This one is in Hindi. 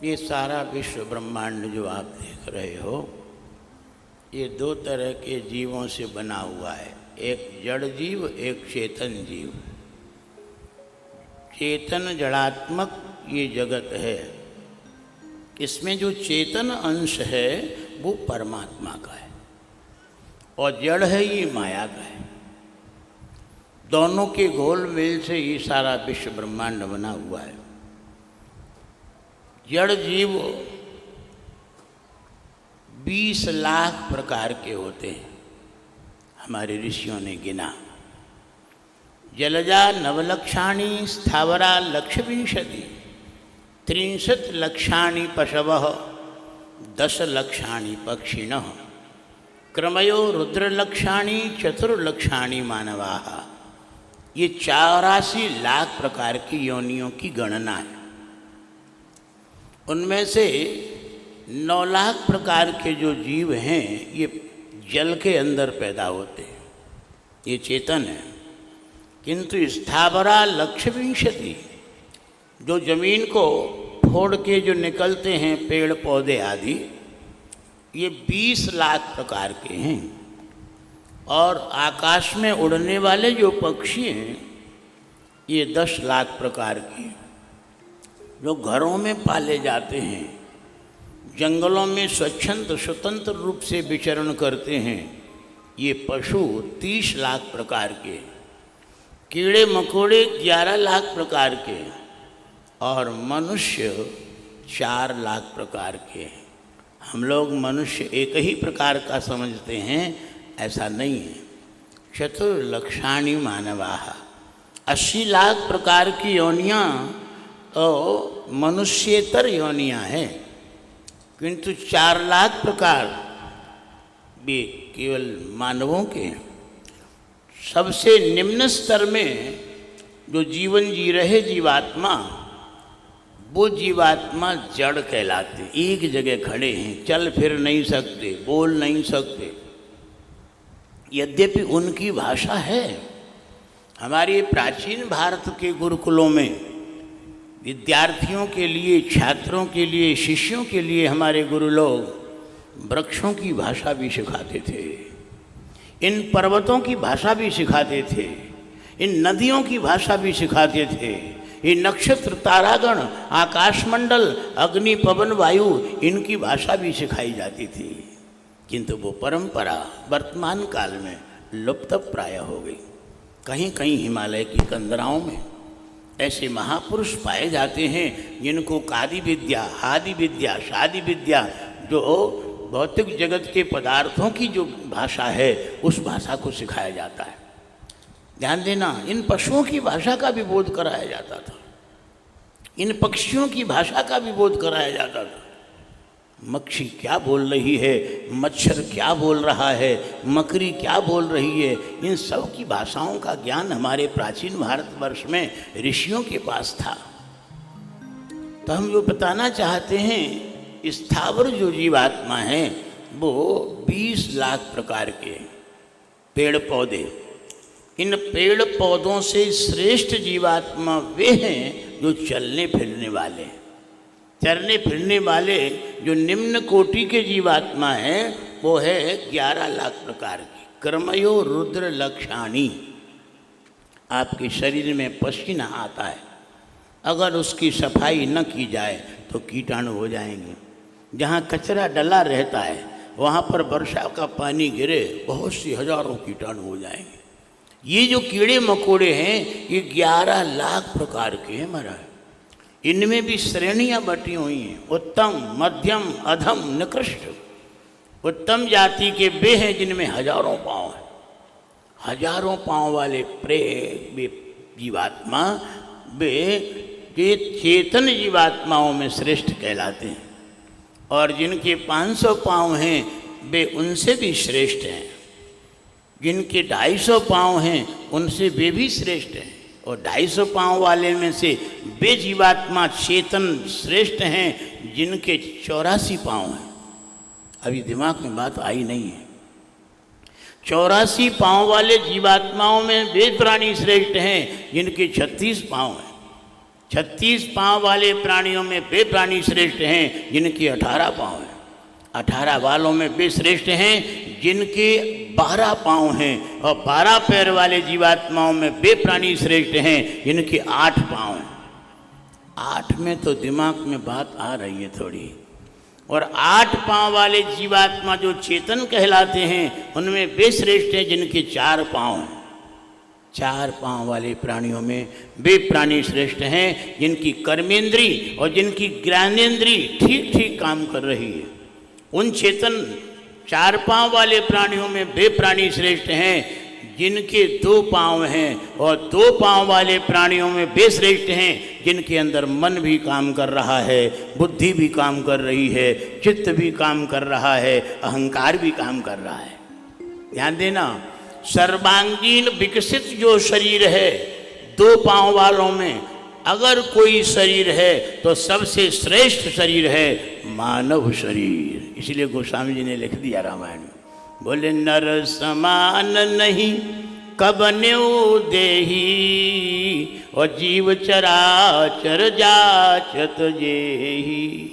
ये सारा विश्व ब्रह्मांड जो आप देख रहे हो, ये दो तरह के जीवों से बना हुआ है, एक जड़ जीव, एक चेतन जीव। चेतन जड़ात्मक ये जगत है। इसमें जो चेतन अंश है वो परमात्मा का है और जड़ है ये माया का है। दोनों के घोल मेल से ये सारा विश्व ब्रह्मांड बना हुआ है। जड़ जीव 20 लाख प्रकार के होते हैं, हमारे ऋषियों ने गिना। जलजा नवलक्षाणी स्थावरा लक्षविंशति 63 लक्षाणी पशवः 10 लक्षाणी पक्षिणः क्रमयो रुद्रलक्षाणी 4 लक्षाणी मानवाः। ये 84 लाख प्रकार की योनियों की गणना है। उनमें से 9 लाख प्रकार के जो जीव हैं ये जल के अंदर पैदा होते हैं, ये चेतन है। किंतु स्थावरा लक्षविंशति, जो जमीन को फोड़ के जो निकलते हैं पेड़ पौधे आदि, ये 20 लाख प्रकार के हैं। और आकाश में उड़ने वाले जो पक्षी हैं ये 10 लाख प्रकार के, जो घरों में पाले जाते हैं, जंगलों में स्वतंत्र रूप से विचरण करते हैं, ये पशु 30 लाख प्रकार के, कीड़े मकोड़े 11 लाख प्रकार के और मनुष्य 4 लाख प्रकार के। हम लोग मनुष्य एक ही प्रकार का समझते हैं, ऐसा नहीं है। 4 लक्षाणी मानवाः, 80 लाख प्रकार की योनियाँ तो मनुष्येतर योनियाँ हैं, किंतु 4 लाख प्रकार भी केवल मानवों के हैं। सबसे निम्न स्तर में जो जीवन जी रहे जीवात्मा, वो जीवात्मा जड़ कहलाते। एक जगह खड़े हैं, चल फिर नहीं सकते, बोल नहीं सकते, यद्यपि उनकी भाषा है। हमारे प्राचीन भारत के गुरुकुलों में विद्यार्थियों के लिए, छात्रों के लिए, शिष्यों के लिए हमारे गुरु लोग वृक्षों की भाषा भी सिखाते थे, इन पर्वतों की भाषा भी सिखाते थे, इन नदियों की भाषा भी सिखाते थे, ये नक्षत्र तारागण, आकाशमंडल, अग्नि पवन वायु, इनकी भाषा भी सिखाई जाती थी। किंतु वो परंपरा वर्तमान काल में लुप्त प्राय हो गई। कहीं कहीं हिमालय की कंदराओं में ऐसे महापुरुष पाए जाते हैं जिनको कादि विद्या, हादि विद्या, शादी विद्या, जो भौतिक जगत के पदार्थों की जो भाषा है उस भाषा को सिखाया जाता है। ध्यान देना, इन पशुओं की भाषा का भी बोध कराया जाता था, इन पक्षियों की भाषा का भी बोध कराया जाता था। मक्खी क्या बोल रही है, मच्छर क्या बोल रहा है, मकड़ी क्या बोल रही है, इन सब की भाषाओं का ज्ञान हमारे प्राचीन भारतवर्ष में ऋषियों के पास था। तो हम जो बताना चाहते हैं, स्थावर जो जीवात्मा है वो 20 लाख प्रकार के पेड़ पौधे। इन पेड़ पौधों से श्रेष्ठ जीवात्मा वे हैं जो चलने फिरने वाले। चरने फिरने वाले जो निम्न कोटि के जीवात्मा हैं वो है 11 लाख प्रकार की। कर्मयो रुद्र लक्षाणी। आपके शरीर में पसीना आता है, अगर उसकी सफाई न की जाए तो कीटाणु हो जाएंगे। जहाँ कचरा डला रहता है वहाँ पर वर्षा का पानी गिरे, बहुत सी हजारों कीटाणु हो जाएंगे। ये जो कीड़े मकोड़े हैं ये 11 लाख प्रकार के हैं महाराज। इनमें भी श्रेणियाँ बटी हुई हैं, उत्तम, मध्यम, अधम, निकृष्ट। उत्तम जाति के वे हैं जिनमें हजारों पाँव हैं। हजारों पाँव वाले वे जीवात्मा वे ये चेतन जीवात्माओं में श्रेष्ठ कहलाते हैं, और जिनके 500 पाँव हैं वे उनसे भी श्रेष्ठ हैं। जिनके 250 पाँव हैं उनसे वे भी श्रेष्ठ हैं, और 250 पाँव वाले में से वे जीवात्मा चेतन श्रेष्ठ हैं जिनके 84 पाँव हैं। अभी दिमाग में बात आई नहीं है। 84 पाँव वाले जीवात्माओं में वे प्राणी श्रेष्ठ हैं जिनके 36 पाँव हैं। 36 पाँव वाले प्राणियों में वे प्राणी श्रेष्ठ हैं जिनके 18 पाँव हैं। 18 वालों में वे श्रेष्ठ हैं जिनके 12 पाँव हैं, और 12 पैर वाले जीवात्माओं में वे प्राणी श्रेष्ठ हैं जिनके 8 पाँव हैं। 8 में तो दिमाग में बात आ रही है थोड़ी। और 8 पाँव वाले जीवात्मा जो चेतन कहलाते हैं उनमें वे श्रेष्ठ हैं जिनके 4 पाँव हैं। 4 पाँव वाले प्राणियों में वे प्राणी श्रेष्ठ हैं जिनकी कर्मेंद्री और जिनकी ज्ञानेंद्री ठीक ठीक काम कर रही है। उन चेतन 4 पाँव वाले प्राणियों में वे प्राणी श्रेष्ठ हैं जिनके 2 पाँव हैं, और 2 पाँव वाले प्राणियों में वे श्रेष्ठ हैं जिनके अंदर मन भी काम कर रहा है, बुद्धि भी काम कर रही है, चित्त भी काम कर रहा है, अहंकार भी काम कर रहा है। ध्यान देना, सर्वांगीण विकसित जो शरीर है 2 पाँव वालों में, अगर कोई शरीर है तो सबसे श्रेष्ठ शरीर है मानव शरीर। इसलिए गोस्वामी जी ने लिख दिया रामायण में, बोले नर समान नहीं कबन्यु देही, और जीव चराचर जाचत जेही।